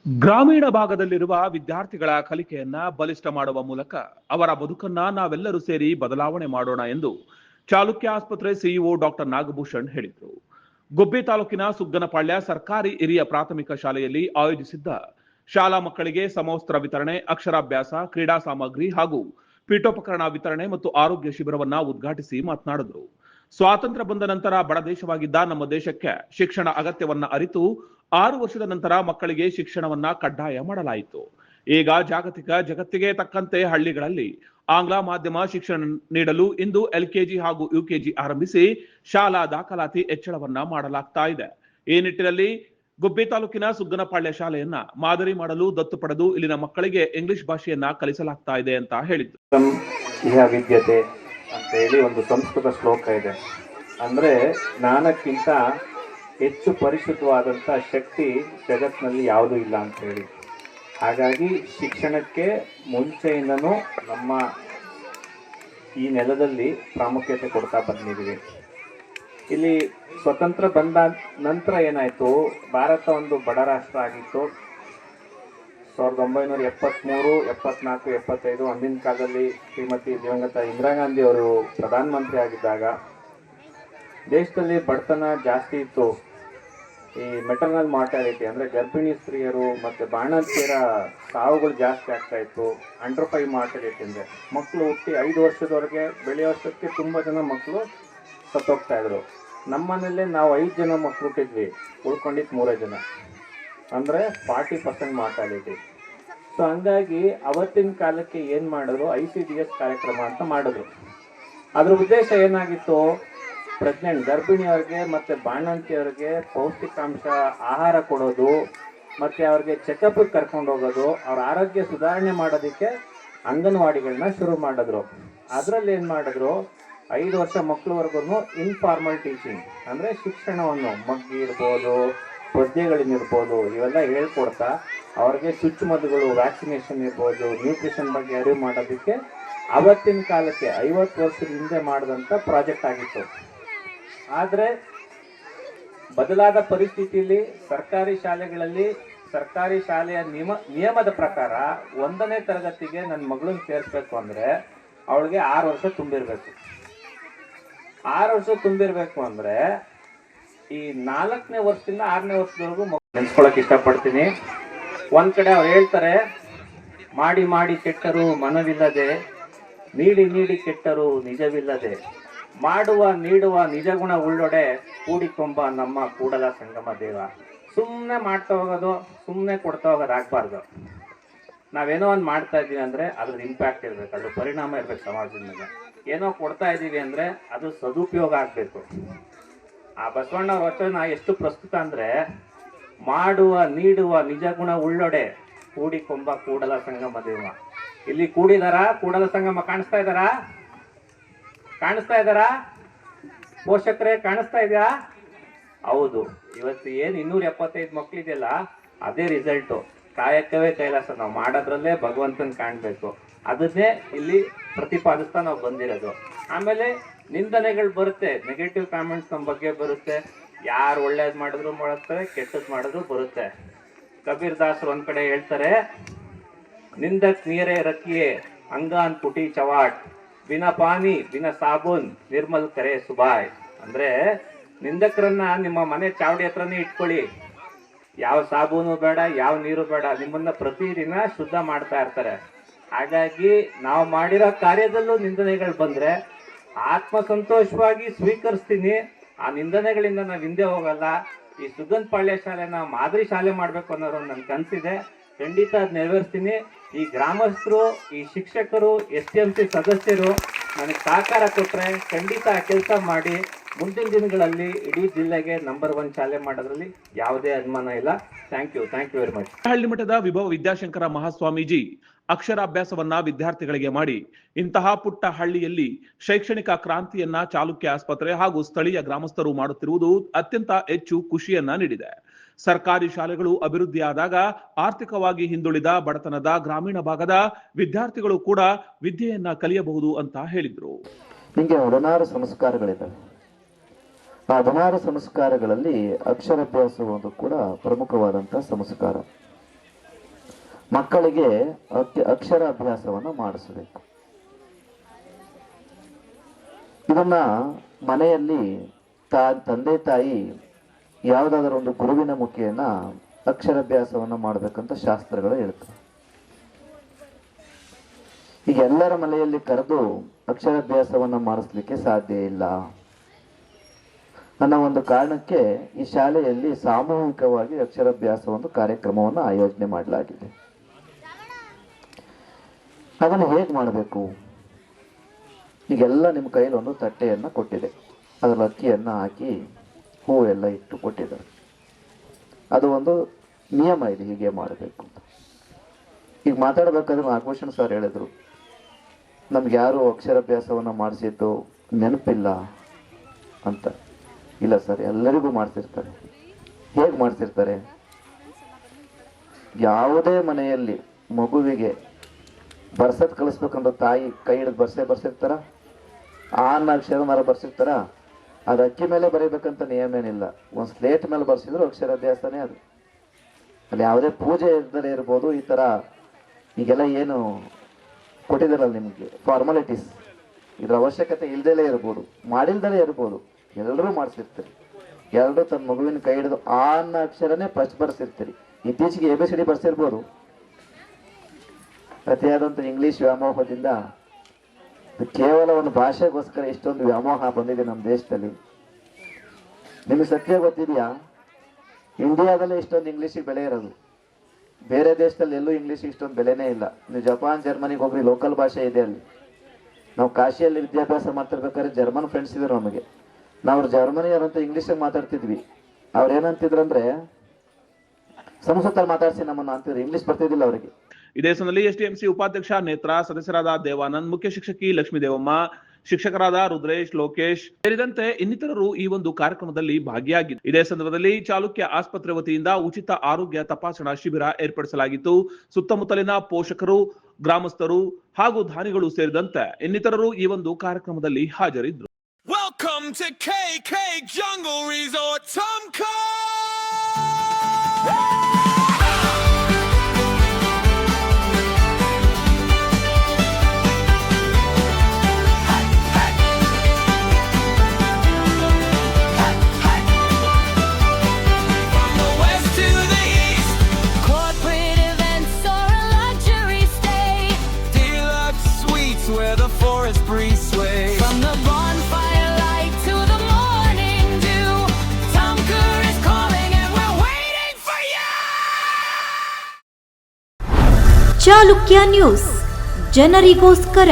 ಗ್ರಾಮೀಣ ಭಾಗದಲ್ಲಿರುವ ವಿದ್ಯಾರ್ಥಿಗಳ ಕಲಿಕೆಯನ್ನ ಬಲಿಷ್ಠ ಮಾಡುವ ಮೂಲಕ ಅವರ ಬದುಕನ್ನ ನಾವೆಲ್ಲರೂ ಸೇರಿ ಬದಲಾವಣೆ ಮಾಡೋಣ ಎಂದು ಚಾಲುಕ್ಯ ಆಸ್ಪತ್ರೆ ಸಿಇಒ ಡಾಕ್ಟರ್ ನಾಗಭೂಷಣ್ ಹೇಳಿದರು. ಗುಬ್ಬಿ ತಾಲೂಕಿನ ಸುಗ್ಗನಪಾಳ್ಯ ಸರ್ಕಾರಿ ಹಿರಿಯ ಪ್ರಾಥಮಿಕ ಶಾಲೆಯಲ್ಲಿ ಆಯೋಜಿಸಿದ್ದ ಶಾಲಾ ಮಕ್ಕಳಿಗೆ ಸಮವಸ್ತ್ರ ವಿತರಣೆ, ಅಕ್ಷರಾಭ್ಯಾಸ, ಕ್ರೀಡಾ ಸಾಮಗ್ರಿ ಹಾಗೂ ಪೀಠೋಪಕರಣ ವಿತರಣೆ ಮತ್ತು ಆರೋಗ್ಯ ಶಿಬಿರವನ್ನ ಉದ್ಘಾಟಿಸಿ ಮಾತನಾಡಿದರು. ಸ್ವಾತಂತ್ರ್ಯ ಬಂದ ನಂತರ ಬಡ ದೇಶವಾಗಿದ್ದ ನಮ್ಮ ದೇಶಕ್ಕೆ ಶಿಕ್ಷಣ ಅಗತ್ಯವನ್ನ ಅರಿತು 6 ವರ್ಷದ ನಂತರ ಮಕ್ಕಳಿಗೆ ಶಿಕ್ಷಣವನ್ನ ಕಡ್ಡಾಯ ಮಾಡಲಾಯಿತು. ಈಗ ಜಾಗತಿಕ ಜಗತ್ತಿಗೆ ತಕ್ಕಂತೆ ಹಳ್ಳಿಗಳಲ್ಲಿ ಆಂಗ್ಲ ಮಾಧ್ಯಮ ಶಿಕ್ಷಣ ನೀಡಲು ಇಂದು ಎಲ್ಕೆಜಿ ಹಾಗೂ ಯುಕೆಜಿ ಆರಂಭಿಸಿ ಶಾಲಾ ದಾಖಲಾತಿ ಹೆಚ್ಚಳವನ್ನ ಮಾಡಲಾಗ್ತಾ ಇದೆ. ಈ ನಿಟ್ಟಿನಲ್ಲಿ ಗುಬ್ಬಿ ತಾಲೂಕಿನ ಸುಗ್ಗನಪಾಳ್ಯ ಶಾಲೆಯನ್ನ ಮಾದರಿ ಮಾಡಲು ದತ್ತು ಪಡೆದು ಇಲ್ಲಿನ ಮಕ್ಕಳಿಗೆ ಇಂಗ್ಲಿಷ್ ಭಾಷೆಯನ್ನ ಕಲಿಸಲಾಗ್ತಾ ಇದೆ ಅಂತ ಹೇಳಿದ್ರು. ವಿದ್ಯತೆ ಅಂತ ಹೇಳಿ ಒಂದು ಸಂಸ್ಕೃತ ಶ್ಲೋಕ ಇದೆ. ಅಂದ್ರೆ ಜ್ಞಾನಕ್ಕಿಂತ ಹೆಚ್ಚು ಪರಿಶುದ್ಧವಾದಂಥ ಶಕ್ತಿ ಜಗತ್ತಿನಲ್ಲಿ ಯಾವುದೂ ಇಲ್ಲ ಅಂತ ಹೇಳಿ. ಹಾಗಾಗಿ ಶಿಕ್ಷಣಕ್ಕೆ ಮುಂಚೆಯಿಂದನೂ ನಮ್ಮ ಈ ನೆಲದಲ್ಲಿ ಪ್ರಾಮುಖ್ಯತೆ ಕೊಡ್ತಾ ಬಂದಿದ್ದೀವಿ. ಇಲ್ಲಿ ಸ್ವತಂತ್ರ ಬಂದ ನಂತರ ಏನಾಯಿತು, ಭಾರತ ಒಂದು ಬಡ ರಾಷ್ಟ್ರ ಆಗಿತ್ತು. 1973, 74, 75 ಅಂದಿನ ಕಾಲದಲ್ಲಿ ಶ್ರೀಮತಿ ದಿವಂಗತ ಇಂದಿರಾ ಗಾಂಧಿ ಅವರು ಪ್ರಧಾನಮಂತ್ರಿ ಆಗಿದ್ದಾಗ ದೇಶದಲ್ಲಿ ಬಡತನ ಜಾಸ್ತಿ ಇತ್ತು. ಈ ಮೆಟರ್ನಲ್ ಮಾರ್ಟಾಲಿಟಿ ಅಂದರೆ ಗರ್ಭಿಣಿ ಸ್ತ್ರೀಯರು ಮತ್ತು ಬಾಣಂತಿಯರ ಸಾವುಗಳು ಜಾಸ್ತಿ ಆಗ್ತಾ ಇತ್ತು. ಅಂಡರ್ 5 ಮಾರ್ಟಾಲಿಟಿ ಅಂದರೆ ಮಕ್ಕಳು ಹುಟ್ಟಿ 5 ವರ್ಷದವರೆಗೆ ಬೆಳೆಯೋಷ್ಟಕ್ಕೆ ತುಂಬ ಜನ ಮಕ್ಕಳು ಸತ್ತೋಗ್ತಾ ಇದ್ರು. ನಮ್ಮನೇಲೆ ನಾವು 5 ಜನ ಮಕ್ಕಳು ಹುಟ್ಟಿದ್ವಿ, ಉಳ್ಕೊಂಡಿದ್ದು 3 ಜನ, ಅಂದರೆ 40% ಮಾರ್ಟಾಲಿಟಿ. ಸೊ ಹಂಗಾಗಿ ಅವತ್ತಿನ ಕಾಲಕ್ಕೆ ಏನು ಮಾಡಿದ್ರು, ICDS ಕಾರ್ಯಕ್ರಮ ಅಂತ ಮಾಡಿದ್ರು. ಅದ್ರ ಉದ್ದೇಶ ಏನಾಗಿತ್ತು, ಪ್ರೆಗ್ನೆಂಟ್ ಗರ್ಭಿಣಿಯವ್ರಿಗೆ ಮತ್ತು ಬಾಣಂತಿಯವ್ರಿಗೆ ಪೌಷ್ಟಿಕಾಂಶ ಆಹಾರ ಕೊಡೋದು ಮತ್ತು ಅವ್ರಿಗೆ ಚೆಕಪ್ಗೆ ಕರ್ಕೊಂಡು ಹೋಗೋದು, ಅವ್ರ ಆರೋಗ್ಯ ಸುಧಾರಣೆ ಮಾಡೋದಕ್ಕೆ ಅಂಗನವಾಡಿಗಳನ್ನ ಶುರು ಮಾಡಿದ್ರು. ಅದರಲ್ಲಿ ಏನು ಮಾಡಿದ್ರು, 5 ವರ್ಷ ಮಕ್ಕಳವರೆಗೂ ಇನ್ಫಾರ್ಮಲ್ ಟೀಚಿಂಗ್ ಅಂದರೆ ಶಿಕ್ಷಣವನ್ನು ಮಗ್ಗಿ ಇರ್ಬೋದು, ಪದ್ಯಗಳಿರ್ಬೋದು, ಇವೆಲ್ಲ ಹೇಳ್ಕೊಡ್ತಾ ಅವ್ರಿಗೆ ಚುಚ್ಚುಮದ್ದುಗಳು, ವ್ಯಾಕ್ಸಿನೇಷನ್ ಇರ್ಬೋದು, ನ್ಯೂಟ್ರಿಷನ್ ಬಗ್ಗೆ ಅರಿವು ಮಾಡೋದಕ್ಕೆ ಅವತ್ತಿನ ಕಾಲಕ್ಕೆ 50 ವರ್ಷದ ಹಿಂದೆ ಮಾಡಿದಂಥ ಪ್ರಾಜೆಕ್ಟ್ ಆಗಿತ್ತು. ಆದರೆ ಬದಲಾದ ಪರಿಸ್ಥಿತಿಯಲ್ಲಿ ಸರ್ಕಾರಿ ಶಾಲೆಗಳಲ್ಲಿ ಸರ್ಕಾರಿ ಶಾಲೆಯ ನಿಯಮದ ಪ್ರಕಾರ 1ನೇ ತರಗತಿಗೆ ನನ್ನ ಮಗಳನ್ನ ಸೇರಿಸ್ಬೇಕು ಅಂದರೆ ಅವಳಿಗೆ 6 ವರ್ಷ ತುಂಬಿರಬೇಕು. 6 ವರ್ಷ ತುಂಬಿರಬೇಕು ಅಂದರೆ ಈ 4ನೇ ವರ್ಷದಿಂದ 6ನೇ ವರ್ಷದವರೆಗೂ ನೆನೆಸ್ಕೊಳಕ್ಕೆ ಇಷ್ಟಪಡ್ತೀನಿ. ಒಂದ್ ಕಡೆ ಅವ್ರು ಹೇಳ್ತಾರೆ, ಮಾಡಿ ಮಾಡಿ ಕೆಟ್ಟರು ಮನವಿಲ್ಲದೆ, ನೀಡಿ ನೀಡಿ ಕೆಟ್ಟರು ನಿಜವಿಲ್ಲದೆ, ಮಾಡುವ ನೀಡುವ ನಿಜ ಗುಣ ಉಳ್ಳೊಡೆ, ಕೂಡಿಕೊಂಬ ನಮ್ಮ ಕೂಡಲ ಸಂಗಮ ದೇವ. ಸುಮ್ಮನೆ ಮಾಡ್ತಾ ಹೋಗೋದು, ಸುಮ್ಮನೆ ಕೊಡ್ತಾ ಹೋಗೋದು ಆಗ್ಬಾರ್ದು. ನಾವೇನೋ ಒಂದು ಮಾಡ್ತಾ ಇದ್ದೀವಿ ಅಂದರೆ ಅದ್ರ ಇಂಪ್ಯಾಕ್ಟ್ ಇರಬೇಕು, ಅದ್ರ ಪರಿಣಾಮ ಇರಬೇಕು ಸಮಾಜದ ಮೇಲೆ. ಏನೋ ಕೊಡ್ತಾ ಇದ್ದೀವಿ ಅಂದರೆ ಅದು ಸದುಪಯೋಗ ಆಗಬೇಕು. ಆ ಬಸವಣ್ಣವ್ರ ವಚನ ಎಷ್ಟು ಪ್ರಸ್ತುತ ಅಂದರೆ, ಮಾಡುವ ನೀಡುವ ನಿಜ ಗುಣ ಉಳ್ಳೊಡೆ, ಕೂಡಿಕೊಂಬ ಕೂಡಲ ಸಂಗಮ ದೇವ. ಇಲ್ಲಿ ಕೂಡಿದಾರ ಕೂಡಲ ಸಂಗಮ ಕಾಣಿಸ್ತಾ ಇದ್ದಾರಾ? ಕಾಣಿಸ್ತಾ ಇದ್ದಾರಾ ಪೋಷಕರೇ? ಕಾಣಿಸ್ತಾ ಇದೆಯಾ? ಹೌದು. ಇವತ್ತು ಏನು 275 ಮಕ್ಕಳಿದೆಯಲ್ಲ, ಅದೇ ರಿಸಲ್ಟು. ಕಾಯಕವೇ ಕೈಲಾಸ. ನಾವು ಮಾಡೋದ್ರಲ್ಲೇ ಭಗವಂತನ ಕಾಣಬೇಕು, ಅದನ್ನೇ ಇಲ್ಲಿ ಪ್ರತಿಪಾದಿಸ್ತಾ ನಾವು ಬಂದಿರೋದು. ಆಮೇಲೆ ನಿಂದನೆಗಳು ಬರುತ್ತೆ, ನೆಗೆಟಿವ್ ಕಾಮೆಂಟ್ಸ್ ನಮ್ಮ ಬಗ್ಗೆ ಬರುತ್ತೆ. ಯಾರು ಒಳ್ಳೇದು ಮಾಡಿದ್ರು ಮಾಡುತ್ತಾರೆ, ಕೆಟ್ಟದ್ದು ಮಾಡಿದ್ರು ಬರುತ್ತೆ. ಕಬೀರ್ ದಾಸರು ಒಂದ್ ಕಡೆ ಹೇಳ್ತಾರೆ, ನಿಂದಕ್ ನೀರೇ ರಕ್ಕಿಯೇ ಅಂಗಾನ್ ಪುಟಿ ಚವಾಟ್, ಬಿನ ಪಾನಿ ಬಿನ ಸಾಬೂನ್ ನಿರ್ಮಲ್ ಕರೆ ಸುಬಾಯ್. ಅಂದ್ರೆ ನಿಂದಕರನ್ನ ನಿಮ್ಮ ಮನೆ ಚಾವಡಿ ಹತ್ರನೇ ಇಟ್ಕೊಳ್ಳಿ, ಯಾವ ಸಾಬೂನು ಬೇಡ, ಯಾವ ನೀರು ಬೇಡ, ನಿಮ್ಮನ್ನ ಪ್ರತಿದಿನ ಶುದ್ಧ ಮಾಡ್ತಾ ಇರ್ತಾರೆ. ಹಾಗಾಗಿ ನಾವು ಮಾಡಿರೋ ಕಾರ್ಯದಲ್ಲೂ ನಿಂದನೆಗಳು ಬಂದ್ರೆ ಆತ್ಮಸಂತೋಷವಾಗಿ ಸ್ವೀಕರಿಸ್ತೀನಿ. ಆ ನಿಂದನೆಗಳಿಂದ ನಾವು ಹಿಂದೆ ಹೋಗಲ್ಲ. ಈ ಸುಗಂಧಪಾಳ್ಯ ಶಾಲೆನ ಮಾದರಿ ಶಾಲೆ ಮಾಡಬೇಕು ಅನ್ನೋದು ನನ್ನ ಕನಸಿದೆ. ಖಂಡಿತ ಅದು ನೆರವೇರಿಸ್ತೀನಿ. ಈ ಗ್ರಾಮಸ್ಥರು, ಈ ಶಿಕ್ಷಕರು, STMC ಸದಸ್ಯರು ನನಗೆ ಸಹಕಾರ ಕೊಟ್ಟರೆ ಖಂಡಿತ ಕೆಲಸ ಮಾಡಿ ಮುಂದಿನ ದಿನಗಳಲ್ಲಿ ಇಡೀ ಜಿಲ್ಲೆಗೆ ನಂಬರ್ 1 ಶಾಲೆ ಮಾಡೋದ್ರಲ್ಲಿ ಯಾವುದೇ ಅನುಮಾನ ಇಲ್ಲ. Thank you very much. ಹಳ್ಳಿ ಮಠದ ವಿಭವ ವಿದ್ಯಾಶಂಕರ ಮಹಾಸ್ವಾಮೀಜಿ ಅಕ್ಷರಾಭ್ಯಾಸವನ್ನ ವಿದ್ಯಾರ್ಥಿಗಳಿಗೆ ಮಾಡಿ ಇಂತಹ ಪುಟ್ಟ ಹಳ್ಳಿಯಲ್ಲಿ ಶೈಕ್ಷಣಿಕ ಕ್ರಾಂತಿಯನ್ನ ಚಾಲುಕ್ಯ ಆಸ್ಪತ್ರೆ ಹಾಗೂ ಸ್ಥಳೀಯ ಗ್ರಾಮಸ್ಥರು ಮಾಡುತ್ತಿರುವುದು ಅತ್ಯಂತ ಹೆಚ್ಚು ಖುಷಿಯನ್ನ ನೀಡಿದೆ. ಸರ್ಕಾರಿ ಶಾಲೆಗಳು ಅಭಿವೃದ್ಧಿಯಾದಾಗ ಆರ್ಥಿಕವಾಗಿ ಹಿಂದುಳಿದ ಬಡತನದ ಗ್ರಾಮೀಣ ಭಾಗದ ವಿದ್ಯಾರ್ಥಿಗಳು ಕೂಡ ವಿದ್ಯೆಯನ್ನ ಕಲಿಯಬಹುದು ಅಂತ ಹೇಳಿದ್ರು. ನಿಮಗೆ 16 ಸಂಸ್ಕಾರಗಳಿದ್ದಾವೆ. ಆ 16 ಸಂಸ್ಕಾರಗಳಲ್ಲಿ ಅಕ್ಷರಾಭ್ಯಾಸ ಒಂದು ಕೂಡ ಪ್ರಮುಖವಾದಂತಹ ಸಂಸ್ಕಾರ. ಮಕ್ಕಳಿಗೆ ಅಕ್ಷರಾಭ್ಯಾಸವನ್ನು ಮಾಡಿಸಬೇಕು. ಇದನ್ನ ಮನೆಯಲ್ಲಿ ತಂದೆ ತಾಯಿ ಯಾವುದಾದ್ರೂ ಒಂದು ಗುರುವಿನ ಮುಖೇನ ಅಕ್ಷರಾಭ್ಯಾಸವನ್ನು ಮಾಡಬೇಕಂತ ಶಾಸ್ತ್ರಗಳು ಹೇಳ್ತವೆ. ಈಗ ಎಲ್ಲರ ಮನೆಯಲ್ಲಿ ಕರೆದು ಅಕ್ಷರಾಭ್ಯಾಸವನ್ನು ಮಾಡಿಸ್ಲಿಕ್ಕೆ ಸಾಧ್ಯ ಇಲ್ಲ ಅನ್ನೋ ಒಂದು ಕಾರಣಕ್ಕೆ ಈ ಶಾಲೆಯಲ್ಲಿ ಸಾಮೂಹಿಕವಾಗಿ ಅಕ್ಷರಾಭ್ಯಾಸ ಒಂದು ಕಾರ್ಯಕ್ರಮವನ್ನು ಆಯೋಜನೆ ಮಾಡಲಾಗಿದೆ. ಅದನ್ನು ಹೇಗೆ ಮಾಡಬೇಕು? ಈಗೆಲ್ಲ ನಿಮ್ಮ ಕೈಯಲ್ಲಿ ಒಂದು ತಟ್ಟೆಯನ್ನು ಕೊಟ್ಟಿದೆ, ಅದರಲ್ಲಿ ಅಕ್ಕಿಯನ್ನು ಹಾಕಿ ಹೂ ಎಲ್ಲ ಇಟ್ಟು ಕೊಟ್ಟಿದ್ದಾರೆ. ಅದು ಒಂದು ನಿಯಮ ಇದೆ, ಹೀಗೆ ಮಾಡಬೇಕು ಅಂತ. ಈಗ ಮಾತಾಡಬೇಕಾದ್ರೆ ನಾಗಭೂಷಣ್ ಸರ್ ಹೇಳಿದ್ರು, ನಮ್ಗೆ ಯಾರು ಅಕ್ಷರಾಭ್ಯಾಸವನ್ನು ಮಾಡಿಸಿದ್ದು ನೆನಪಿಲ್ಲ ಅಂತ. ಇಲ್ಲ ಸರ್, ಎಲ್ಲರಿಗೂ ಮಾಡಿಸಿರ್ತಾರೆ. ಹೇಗೆ ಮಾಡಿಸಿರ್ತಾರೆ? ಯಾವುದೇ ಮನೆಯಲ್ಲಿ ಮಗುವಿಗೆ ಬರ್ಸತ್ ಕಲಿಸ್ಬೇಕಂದ್ರೆ ತಾಯಿ ಕೈ ಹಿಡಿದು ಬರ್ಸಿರ್ತಾರ, ಆನ್ ಅಕ್ಷರ ಬರ್ಸಿರ್ತಾರ. ಅದು ಅಕ್ಕಿ ಮೇಲೆ ಬರೀಬೇಕಂತ ನಿಯಮ ಏನಿಲ್ಲ, ಒಂದು ಸ್ಲೇಟ್ ಮೇಲೆ ಬರ್ಸಿದ್ರು ಅಕ್ಷರಾಭ್ಯಾಸನೇ ಅದು. ಅಲ್ಲಿ ಯಾವುದೇ ಪೂಜೆ ಇದ್ದಲೇ ಇರ್ಬೋದು, ಈ ಥರ ಈಗೆಲ್ಲ ಏನು ಕೊಟ್ಟಿದ್ದಾರಲ್ಲ ನಿಮಗೆ ಫಾರ್ಮಾಲಿಟೀಸ್, ಇದ್ರ ಅವಶ್ಯಕತೆ ಇಲ್ದಲೇ ಇರ್ಬೋದು, ಮಾಡಿಲ್ದಲೇ ಇರ್ಬೋದು, ಎಲ್ಲರೂ ಮಾಡಿಸಿರ್ತೀರಿ. ಎಲ್ಲರೂ ತನ್ನ ಮಗುವಿನ ಕೈ ಹಿಡಿದು ಆನ್ ಅಕ್ಷರನೇ ಫಸ್ಟ್ ಬರ್ಸಿರ್ತೀರಿ. ಇತ್ತೀಚೆಗೆ ABCD ಬರ್ಸಿರ್ಬೋದು. ಅತಿಯಾದಂಥ ಇಂಗ್ಲಿಷ್ ವ್ಯಾಮೋಹದಿಂದ ಕೇವಲ ಒಂದು ಭಾಷೆಗೋಸ್ಕರ ಇಷ್ಟೊಂದು ವ್ಯಾಮೋಹ ಬಂದಿದೆ ನಮ್ಮ ದೇಶದಲ್ಲಿ. ನಿಮಗೆ ಸತ್ಯ ಗೊತ್ತಿದೆಯಾ? ಇಂಡಿಯಾದಲ್ಲೇ ಇಷ್ಟೊಂದು ಇಂಗ್ಲೀಷಿಗೆ ಬೆಲೆ ಇರೋದು, ಬೇರೆ ದೇಶದಲ್ಲಿ ಎಲ್ಲೂ ಇಂಗ್ಲೀಷಿಗೆ ಇಷ್ಟೊಂದು ಬೆಲೆನೇ ಇಲ್ಲ. ನೀವು ಜಪಾನ್ ಜರ್ಮನಿಗೆ ಹೋಗ್ರಿ, ಲೋಕಲ್ ಭಾಷೆ ಇದೆ ಅಲ್ಲಿ. ನಾವು ಕಾಶಿಯಲ್ಲಿ ವಿದ್ಯಾಭ್ಯಾಸ ಮಾಡ್ತಿರ್ಬೇಕಾದ್ರೆ ಜರ್ಮನ್ ಫ್ರೆಂಡ್ಸ್ ಇದ್ರು ನಮಗೆ. ನಾವು ಜರ್ಮನಿಯರಂತ ಇಂಗ್ಲೀಷಾಗ ಮಾತಾಡ್ತಿದ್ವಿ. ಅವ್ರು ಏನಂತಿದ್ರಂದ್ರೆ ಸಂಸ್ಕೃತದಲ್ಲಿ ಮಾತಾಡಿಸಿ ನಮ್ಮನ್ನು ಅಂತಿದ್ರು, ಇಂಗ್ಲೀಷ್ ಬರ್ತಿದ್ದಿಲ್ಲ ಅವರಿಗೆ. ಇದೇ ಸಮಯದಲ್ಲಿ STMC ಉಪಾಧ್ಯಕ್ಷ ನೇತ್ರ, ಸದಸ್ಯರಾದ ದೇವಾನಂದ್, ಮುಖ್ಯ ಶಿಕ್ಷಕಿ ಲಕ್ಷ್ಮೀ ದೇವಮ್ಮ, ಶಿಕ್ಷಕರಾದ ರುದ್ರೇಶ್, ಲೋಕೇಶ್ ಸೇರಿದಂತೆ ಇನ್ನಿತರರು ಈ ಒಂದು ಕಾರ್ಯಕ್ರಮದಲ್ಲಿ ಭಾಗಿಯಾಗಿದ್ದರು. ಇದೇ ಸಂದರ್ಭದಲ್ಲಿ ಚಾಲುಕ್ಯ ಆಸ್ಪತ್ರೆ ವತಿಯಿಂದ ಉಚಿತ ಆರೋಗ್ಯ ತಪಾಸಣಾ ಶಿಬಿರ ಏರ್ಪಡಿಸಲಾಗಿತ್ತು. ಸುತ್ತಮುತ್ತಲಿನ ಪೋಷಕರು, ಗ್ರಾಮಸ್ಥರು ಹಾಗೂ ದಾನಿಗಳು ಸೇರಿದಂತೆ ಇನ್ನಿತರರು ಈ ಒಂದು ಕಾರ್ಯಕ್ರಮದಲ್ಲಿ ಹಾಜರಿದ್ದರು. Welcome to KK Jungle Resort Tumco! Where the forest breeze sways. From the bonfire light to the morning dew, Tumkur is calling and we're waiting for you. Chalukya news, ಜನರಿಗೋಸ್ಕರ.